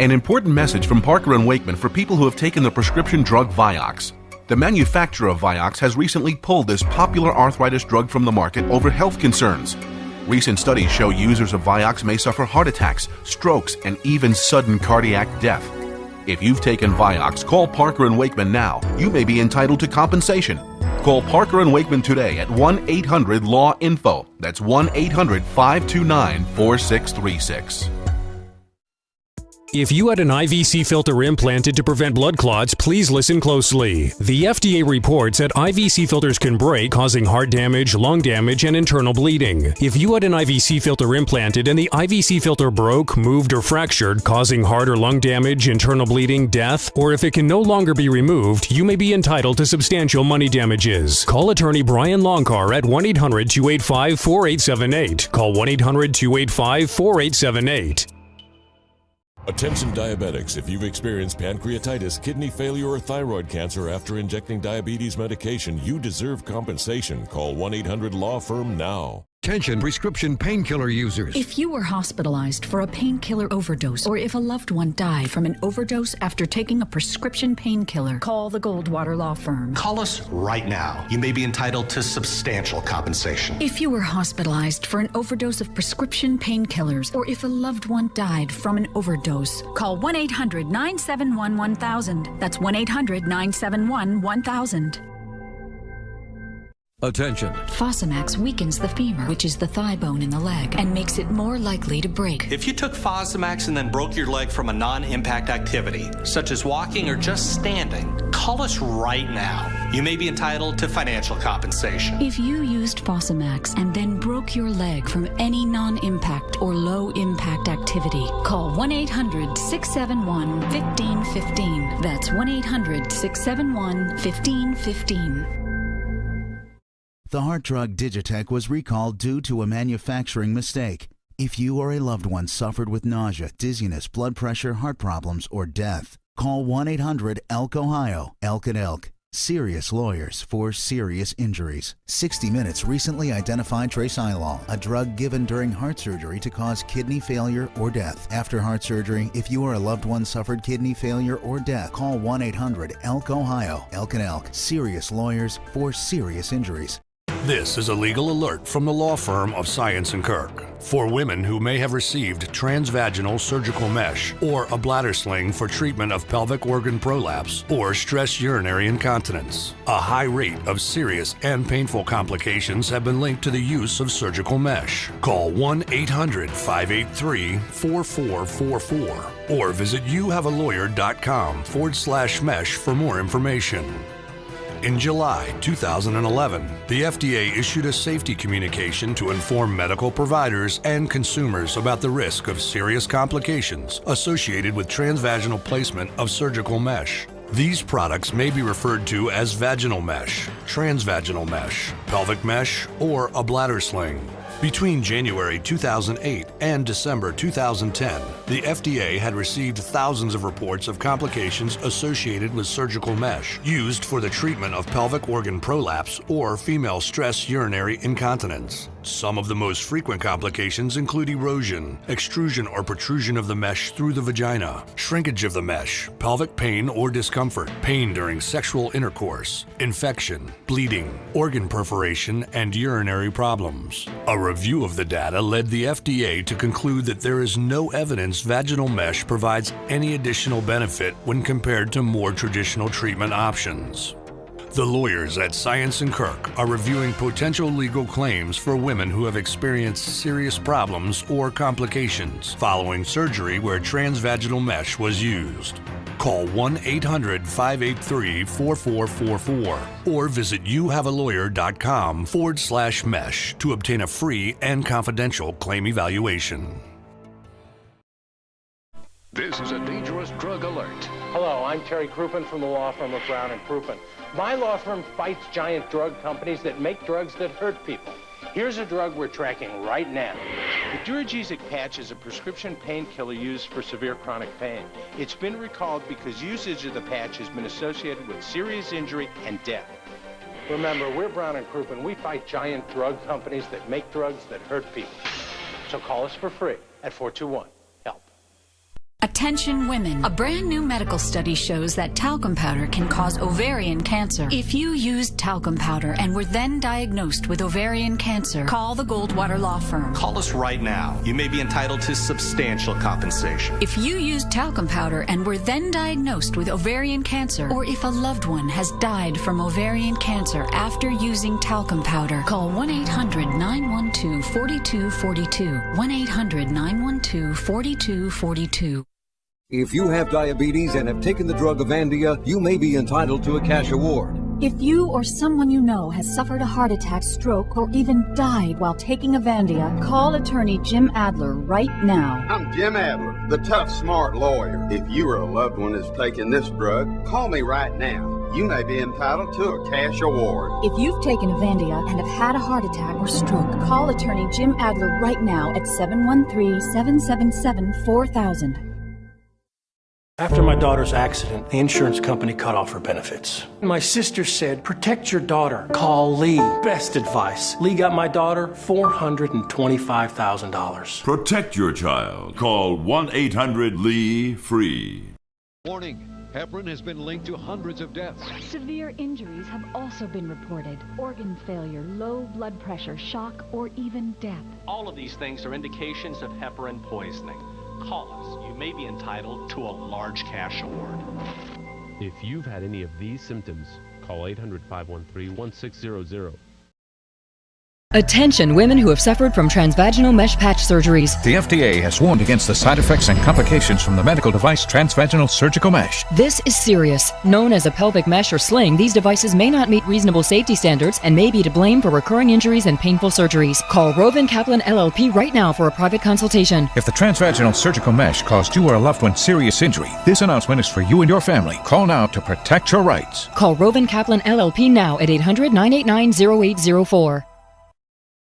An important message from Parker & Wakeman for people who have taken the prescription drug Vioxx. The manufacturer of Vioxx has recently pulled this popular arthritis drug from the market over health concerns. Recent studies show users of Vioxx may suffer heart attacks, strokes, and even sudden cardiac death. If you've taken Vioxx, call Parker & Wakeman now. You may be entitled to compensation. Call Parker & Wakeman today at 1-800-LAW-INFO. That's 1-800-529-4636. If you had an IVC filter implanted to prevent blood clots, please listen closely. The FDA reports that IVC filters can break, causing heart damage, lung damage, and internal bleeding. If you had an IVC filter implanted and the IVC filter broke, moved, or fractured, causing heart or lung damage, internal bleeding, death, or if it can no longer be removed, you may be entitled to substantial money damages. Call attorney Brian Longcar at 1-800-285-4878. Call 1-800-285-4878. Attention diabetics, if you've experienced pancreatitis, kidney failure, or thyroid cancer after injecting diabetes medication, you deserve compensation. Call 1-800-LAW-FIRM now. Attention prescription painkiller users. If you were hospitalized for a painkiller overdose, or if a loved one died from an overdose after taking a prescription painkiller, call the Goldwater Law Firm. Call us right now. You may be entitled to substantial compensation. If you were hospitalized for an overdose of prescription painkillers, or if a loved one died from an overdose, call 1-800-971-1000. That's 1-800-971-1000. Attention. Fosamax weakens the femur, which is the thigh bone in the leg, and makes it more likely to break. If you took Fosamax and then broke your leg from a non-impact activity, such as walking or just standing, call us right now. You may be entitled to financial compensation. If you used Fosamax and then broke your leg from any non-impact or low-impact activity, call 1-800-671-1515. That's 1-800-671-1515. The heart drug Digitech was recalled due to a manufacturing mistake. If you or a loved one suffered with nausea, dizziness, blood pressure, heart problems, or death, call 1-800-ELK-OHIO, Elk and Elk. Serious lawyers for serious injuries. 60 Minutes recently identified Trasilol, a drug given during heart surgery to cause kidney failure or death. After heart surgery, if you or a loved one suffered kidney failure or death, call 1-800-ELK-OHIO, Elk and Elk. Serious lawyers for serious injuries. This is a legal alert from the law firm of Science & Kirk. For women who may have received transvaginal surgical mesh or a bladder sling for treatment of pelvic organ prolapse or stress urinary incontinence, a high rate of serious and painful complications have been linked to the use of surgical mesh. Call 1-800-583-4444 or visit youhavealawyer.com/mesh for more information. In July 2011, the FDA issued a safety communication to inform medical providers and consumers about the risk of serious complications associated with transvaginal placement of surgical mesh. These products may be referred to as vaginal mesh, transvaginal mesh, pelvic mesh, or a bladder sling. Between January 2008 and December 2010, the FDA had received thousands of reports of complications associated with surgical mesh used for the treatment of pelvic organ prolapse or female stress urinary incontinence. Some of the most frequent complications include erosion, extrusion or protrusion of the mesh through the vagina, shrinkage of the mesh, pelvic pain or discomfort, pain during sexual intercourse, infection, bleeding, organ perforation, and urinary problems. A review of the data led the FDA to conclude that there is no evidence vaginal mesh provides any additional benefit when compared to more traditional treatment options. The lawyers at Science & Kirk are reviewing potential legal claims for women who have experienced serious problems or complications following surgery where transvaginal mesh was used. Call 1-800-583-4444 or visit youhavealawyer.com/mesh to obtain a free and confidential claim evaluation. This is a dangerous drug alert. Hello, I'm Terry Crouppen from the law firm of Brown & Crouppen. My law firm fights giant drug companies that make drugs that hurt people. Here's a drug we're tracking right now. The Duragesic patch is a prescription painkiller used for severe chronic pain. It's been recalled because usage of the patch has been associated with serious injury and death. Remember, we're Brown & Crouppen. We fight giant drug companies that make drugs that hurt people. So call us for free at 421. At Attention women. A brand new medical study shows that talcum powder can cause ovarian cancer. If you used talcum powder and were then diagnosed with ovarian cancer, call the Goldwater Law Firm. Call us right now. You may be entitled to substantial compensation. If you used talcum powder and were then diagnosed with ovarian cancer, or if a loved one has died from ovarian cancer after using talcum powder, call 1-800-912-4242. 1-800-912-4242. If you have diabetes and have taken the drug Avandia, you may be entitled to a cash award. If you or someone you know has suffered a heart attack, stroke, or even died while taking Avandia, call attorney Jim Adler right now. I'm Jim Adler, the tough, smart lawyer. If you or a loved one is taking this drug, call me right now. You may be entitled to a cash award. If you've taken Avandia and have had a heart attack or stroke, call attorney Jim Adler right now at 713-777-4000. After my daughter's accident, the insurance company cut off her benefits. My sister said, protect your daughter. Call Lee. Best advice. Lee got my daughter $425,000. Protect your child. Call 1-800-LEE-FREE. Warning. Heparin has been linked to hundreds of deaths. Severe injuries have also been reported. Organ failure, low blood pressure, shock, or even death. All of these things are indications of heparin poisoning. Call us. You may be entitled to a large cash award. If you've had any of these symptoms, call 800-513-1600. Attention women who have suffered from transvaginal mesh patch surgeries. The FDA has warned against the side effects and complications from the medical device transvaginal surgical mesh. This is serious. Known as a pelvic mesh or sling, these devices may not meet reasonable safety standards and may be to blame for recurring injuries and painful surgeries. Call Rovin Kaplan LLP right now for a private consultation. If the transvaginal surgical mesh caused you or a loved one serious injury, this announcement is for you and your family. Call now to protect your rights. Call Rovin Kaplan LLP now at 800-989-0804.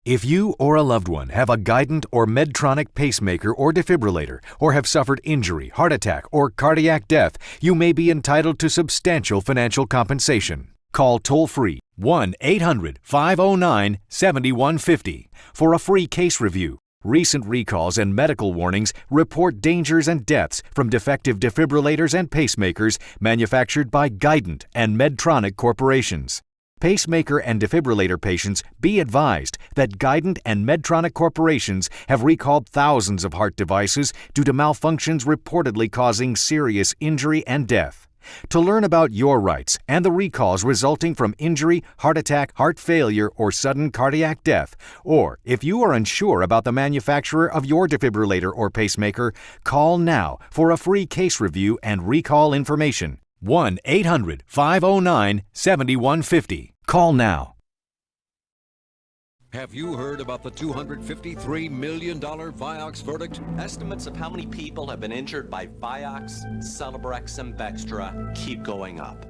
If you or a loved one have a Guidant or Medtronic pacemaker or defibrillator, or have suffered injury, heart attack, or cardiac death, you may be entitled to substantial financial compensation. Call toll-free 1-800-509-7150 for a free case review. Recent recalls and medical warnings report dangers and deaths from defective defibrillators and pacemakers manufactured by Guidant and Medtronic corporations. Pacemaker and defibrillator patients, be advised that Guidant and Medtronic corporations have recalled thousands of heart devices due to malfunctions reportedly causing serious injury and death. To learn about your rights and the recalls resulting from injury, heart attack, heart failure, or sudden cardiac death, or if you are unsure about the manufacturer of your defibrillator or pacemaker, call now for a free case review and recall information. 1-800-509-7150. Call now. Have you heard about the $253 million Vioxx verdict? Estimates of how many people have been injured by Vioxx, Celebrex, and Bextra keep going up.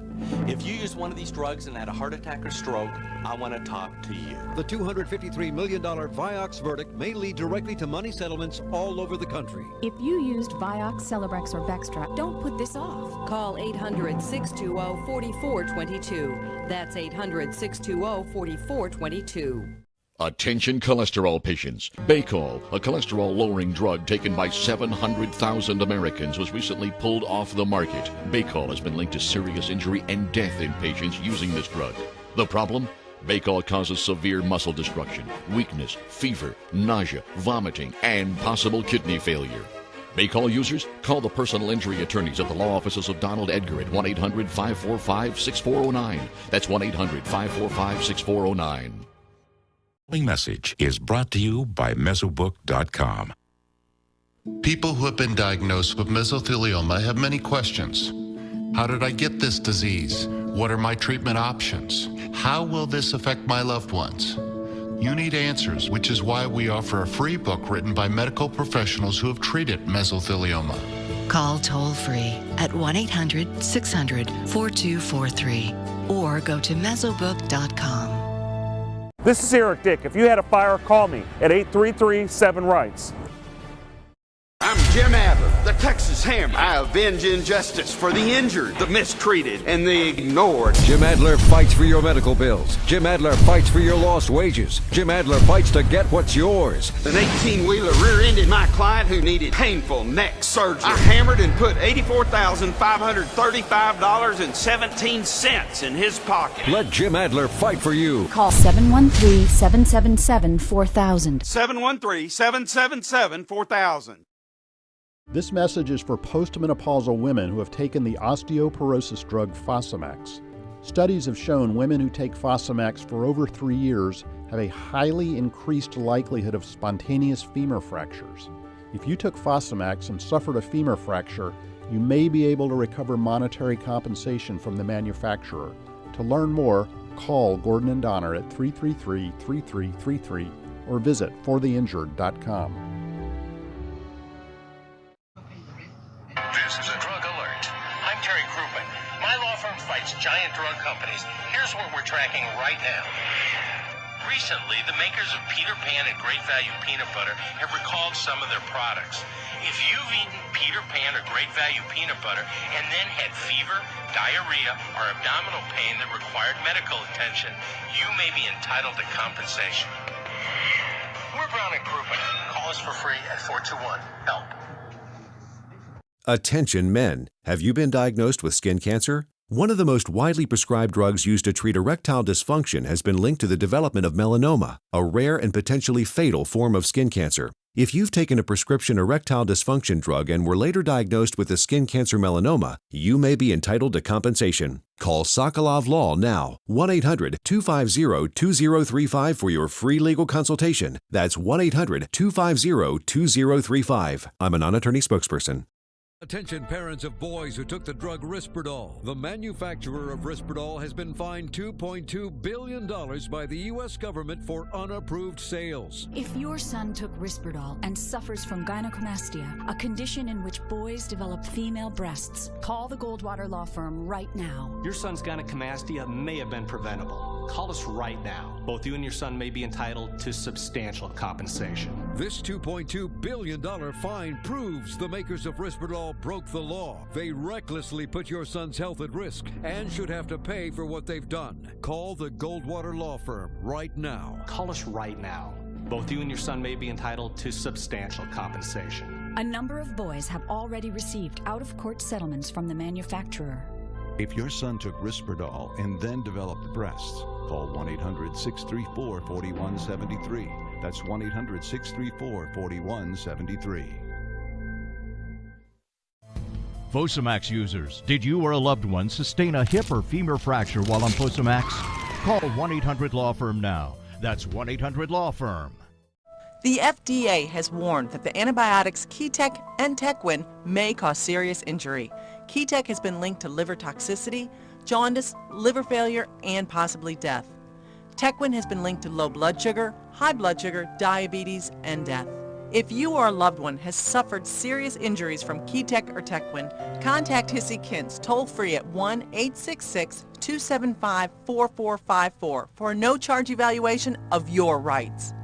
If you used one of these drugs and had a heart attack or stroke, I want to talk to you. The $253 million Vioxx verdict may lead directly to money settlements all over the country. If you used Vioxx, Celebrex, or Bextra, don't put this off. Call 800-620-4422. That's 800-620-4422. Attention cholesterol patients. Baycol, a cholesterol-lowering drug taken by 700,000 Americans, was recently pulled off the market. Baycol has been linked to serious injury and death in patients using this drug. The problem? Baycol causes severe muscle destruction, weakness, fever, nausea, vomiting, and possible kidney failure. Baycol users, call the personal injury attorneys at the law offices of Donald Edgar at 1-800-545-6409. That's 1-800-545-6409. Message is brought to you by Mesobook.com. People who have been diagnosed with mesothelioma have many questions. How did I get this disease? What are my treatment options? How will this affect my loved ones? You need answers, which is why we offer a free book written by medical professionals who have treated mesothelioma. Call toll-free at 1-800-600-4243 or go to Mesobook.com. This is Eric Dick. If you had a fire, call me at 833-7-RIGHTS. I'm Jim Adler, the Texas Hammer. I avenge injustice for the injured, the mistreated, and the ignored. Jim Adler fights for your medical bills. Jim Adler fights for your lost wages. Jim Adler fights to get what's yours. An 18-wheeler rear-ended my client who needed painful neck surgery. I hammered and put $84,535.17 in his pocket. Let Jim Adler fight for you. Call 713-777-4000. 713-777-4000. This message is for postmenopausal women who have taken the osteoporosis drug Fosamax. Studies have shown women who take Fosamax for over 3 years have a highly increased likelihood of spontaneous femur fractures. If you took Fosamax and suffered a femur fracture, you may be able to recover monetary compensation from the manufacturer. To learn more, call Gordon and Donner at 333-3333 or visit fortheinjured.com. This is a drug alert. I'm Terry Crouppen. My law firm fights giant drug companies. Here's what we're tracking right now. Recently, the makers of Peter Pan and Great Value Peanut Butter have recalled some of their products. If you've eaten Peter Pan or Great Value Peanut Butter and then had fever, diarrhea, or abdominal pain that required medical attention, you may be entitled to compensation. We're Brown and Crouppen. Call us for free at 421-HELP. Attention men, have you been diagnosed with skin cancer? One of the most widely prescribed drugs used to treat erectile dysfunction has been linked to the development of melanoma, a rare and potentially fatal form of skin cancer. If you've taken a prescription erectile dysfunction drug and were later diagnosed with a skin cancer melanoma, you may be entitled to compensation. Call Sokolov Law now, 1-800-250-2035 for your free legal consultation. That's 1-800-250-2035. I'm a non-attorney spokesperson. Attention parents of boys who took the drug Risperdal. The manufacturer of Risperdal has been fined $2.2 billion by the U.S. government for unapproved sales. If your son took Risperdal and suffers from gynecomastia, a condition in which boys develop female breasts, call the Goldwater Law Firm right now. Your son's gynecomastia may have been preventable. Call us right now. Both you and your son may be entitled to substantial compensation. This $2.2 billion fine proves the makers of Risperdal broke the law. They recklessly put your son's health at risk and should have to pay for what they've done. Call the Goldwater Law Firm right now. Call us right now. Both you and your son may be entitled to substantial compensation. A number of boys have already received out-of-court settlements from the manufacturer. If your son took Risperdal and then developed breasts, call 1-800-634-4173. That's 1-800-634-4173. Fosamax users, did you or a loved one sustain a hip or femur fracture while on Fosamax? Call 1-800-LAW-FIRM now. That's 1-800-LAW-FIRM. The FDA has warned that the antibiotics Ketec and Tequin may cause serious injury. Ketec has been linked to liver toxicity, jaundice, liver failure, and possibly death. Tequin has been linked to low blood sugar, high blood sugar, diabetes, and death. If you or a loved one has suffered serious injuries from Ketec or Tequin, contact Hissy Kintz toll-free at 1-866-275-4454 for a no-charge evaluation of your rights.